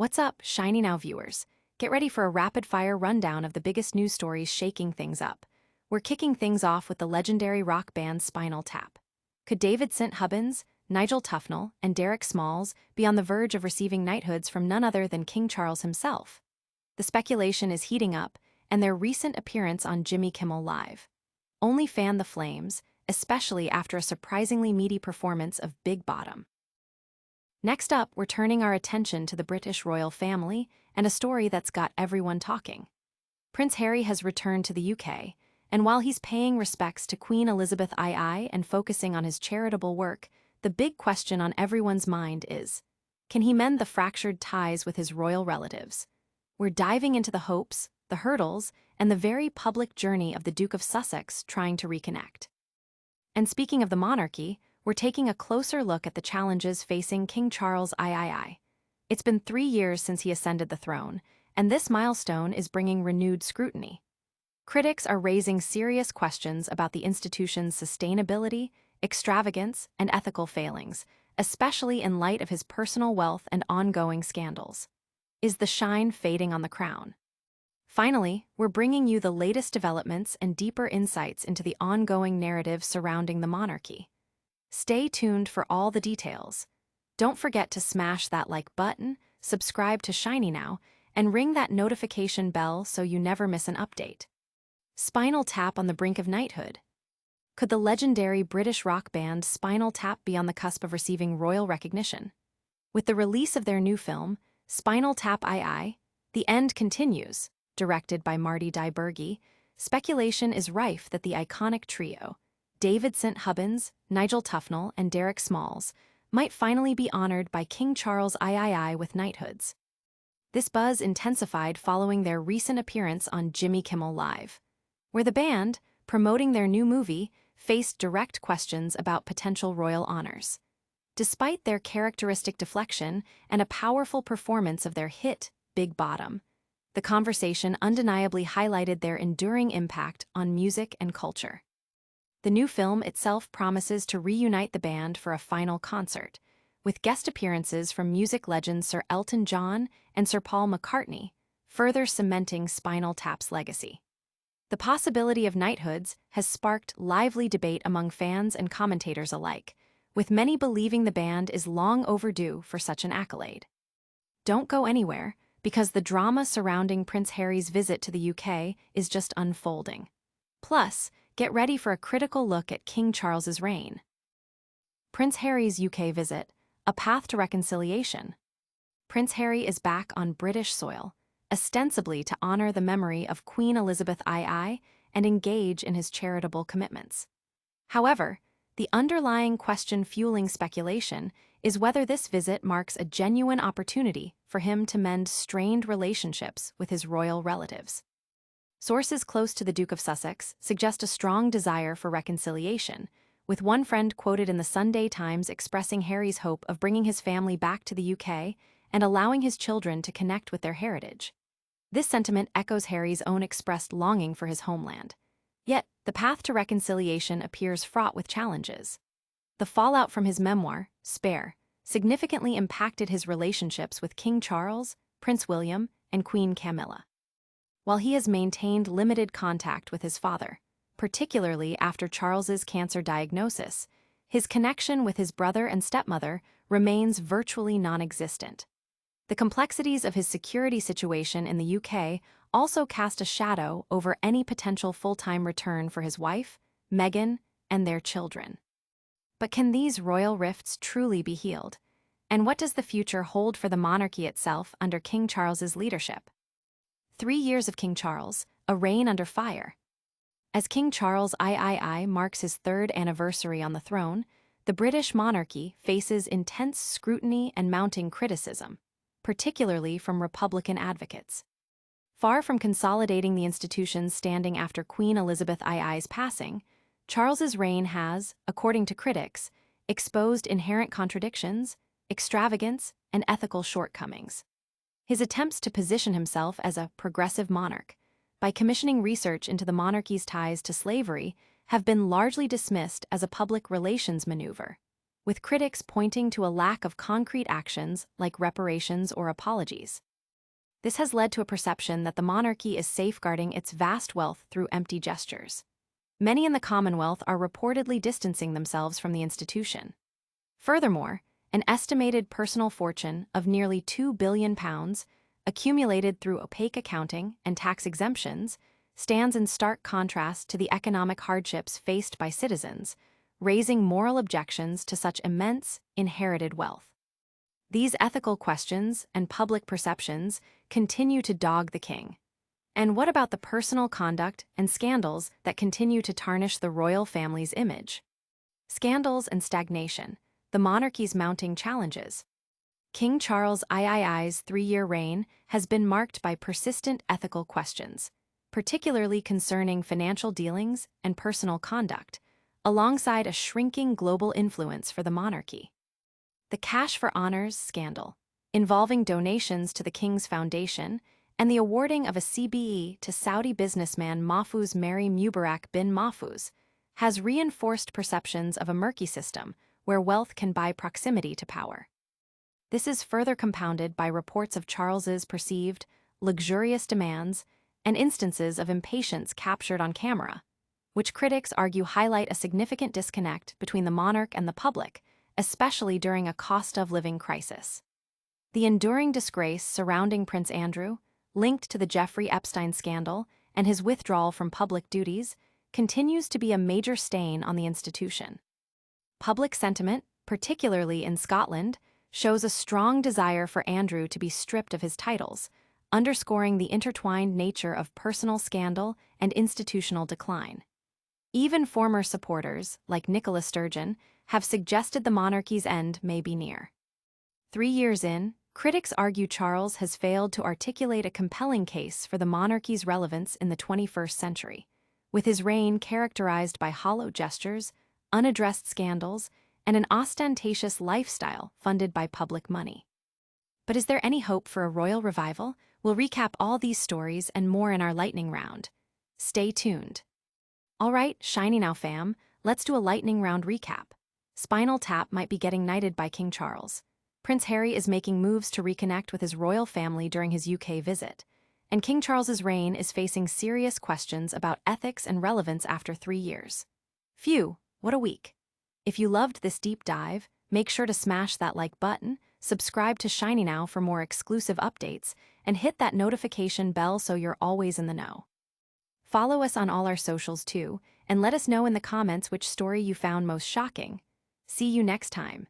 What's up, Shiny Now viewers? Get ready for a rapid-fire rundown of the biggest news stories shaking things up. We're kicking things off with the legendary rock band Spinal Tap. Could David St. Hubbins, Nigel Tufnell, and Derek Smalls be on the verge of receiving knighthoods from none other than King Charles himself? The speculation is heating up, and their recent appearance on Jimmy Kimmel Live only fanned the flames, especially after a surprisingly meaty performance of Big Bottom. Next up, we're turning our attention to the British royal family and a story that's got everyone talking. Prince Harry has returned to the UK, and while he's paying respects to Queen Elizabeth II and focusing on his charitable work, the big question on everyone's mind is, can he mend the fractured ties with his royal relatives? We're diving into the hopes, the hurdles, and the very public journey of the Duke of Sussex trying to reconnect. And speaking of the monarchy, we're taking a closer look at the challenges facing King Charles III. It's been 3 years since he ascended the throne, and this milestone is bringing renewed scrutiny. Critics are raising serious questions about the institution's sustainability, extravagance, and ethical failings, especially in light of his personal wealth and ongoing scandals. Is the shine fading on the crown? Finally, we're bringing you the latest developments and deeper insights into the ongoing narrative surrounding the monarchy. Stay tuned for all the details. Don't forget to smash that like button, subscribe to Shiny Now, and ring that notification bell so you never miss an update. Spinal Tap on the brink of knighthood. Could the legendary British rock band Spinal Tap be on the cusp of receiving royal recognition? With the release of their new film, Spinal Tap II, The End Continues, directed by Marty Daibergi, speculation is rife that the iconic trio, David St. Hubbins, Nigel Tufnell, and Derek Smalls, might finally be honored by King Charles III with knighthoods. This buzz intensified following their recent appearance on Jimmy Kimmel Live, where the band, promoting their new movie, faced direct questions about potential royal honors. Despite their characteristic deflection and a powerful performance of their hit, Big Bottom, the conversation undeniably highlighted their enduring impact on music and culture. The new film itself promises to reunite the band for a final concert, with guest appearances from music legends Sir Elton John and Sir Paul McCartney, further cementing Spinal Tap's legacy. The possibility of knighthoods has sparked lively debate among fans and commentators alike, with many believing the band is long overdue for such an accolade. Don't go anywhere, because the drama surrounding Prince Harry's visit to the UK is just unfolding. Plus, get ready for a critical look at King Charles's reign. Prince Harry's UK visit, a path to reconciliation. Prince Harry is back on British soil, ostensibly to honor the memory of Queen Elizabeth II and engage in his charitable commitments. However, the underlying question fueling speculation is whether this visit marks a genuine opportunity for him to mend strained relationships with his royal relatives. Sources close to the Duke of Sussex suggest a strong desire for reconciliation, with one friend quoted in the Sunday Times expressing Harry's hope of bringing his family back to the UK and allowing his children to connect with their heritage. This sentiment echoes Harry's own expressed longing for his homeland. Yet, the path to reconciliation appears fraught with challenges. The fallout from his memoir, Spare, significantly impacted his relationships with King Charles, Prince William, and Queen Camilla. While he has maintained limited contact with his father, particularly after Charles's cancer diagnosis, his connection with his brother and stepmother remains virtually non-existent. The complexities of his security situation in the UK also cast a shadow over any potential full-time return for his wife, Meghan, and their children. But can these royal rifts truly be healed? And what does the future hold for the monarchy itself under King Charles's leadership? 3 years of King Charles, a reign under fire. As King Charles III marks his 3rd anniversary on the throne, the British monarchy faces intense scrutiny and mounting criticism, particularly from Republican advocates. Far from consolidating the institution's standing after Queen Elizabeth II's passing, Charles's reign has, according to critics, exposed inherent contradictions, extravagance, and ethical shortcomings. His attempts to position himself as a progressive monarch, by commissioning research into the monarchy's ties to slavery, have been largely dismissed as a public relations maneuver. with critics pointing to a lack of concrete actions like reparations or apologies. This has led to a perception that the monarchy is safeguarding its vast wealth through empty gestures. Many in the Commonwealth are reportedly distancing themselves from the institution. Furthermore, an estimated personal fortune of nearly £2 billion, accumulated through opaque accounting and tax exemptions, stands in stark contrast to the economic hardships faced by citizens, raising moral objections to such immense, inherited wealth. These ethical questions and public perceptions continue to dog the king. And what about the personal conduct and scandals that continue to tarnish the royal family's image? Scandals and stagnation, the monarchy's mounting challenges. King Charles III's 3-year reign has been marked by persistent ethical questions, particularly concerning financial dealings and personal conduct, alongside a shrinking global influence for the monarchy. The Cash for Honors scandal, involving donations to the King's Foundation and the awarding of a CBE to Saudi businessman Mahfouz Mary Mubarak bin Mahfouz, has reinforced perceptions of a murky system where wealth can buy proximity to power. This is further compounded by reports of Charles's perceived, luxurious demands and instances of impatience captured on camera, which critics argue highlight a significant disconnect between the monarch and the public, especially during a cost-of-living crisis. The enduring disgrace surrounding Prince Andrew, linked to the Jeffrey Epstein scandal and his withdrawal from public duties, continues to be a major stain on the institution. Public sentiment, particularly in Scotland, shows a strong desire for Andrew to be stripped of his titles, underscoring the intertwined nature of personal scandal and institutional decline. Even former supporters, like Nicola Sturgeon, have suggested the monarchy's end may be near. 3 years in, critics argue Charles has failed to articulate a compelling case for the monarchy's relevance in the 21st century, with his reign characterized by hollow gestures, unaddressed scandals, and an ostentatious lifestyle funded by public money. But is there any hope for a royal revival? We'll recap all these stories and more in our lightning round. Stay tuned. All right, Shiny Now fam, let's do a lightning round recap. Spinal Tap might be getting knighted by King Charles. Prince Harry is making moves to reconnect with his royal family during his UK visit. And King Charles's reign is facing serious questions about ethics and relevance after 3 years. Phew, what a week. If you loved this deep dive, make sure to smash that like button, subscribe to Shiny Now for more exclusive updates, and hit that notification bell so you're always in the know. Follow us on all our socials too, and let us know in the comments which story you found most shocking. See you next time.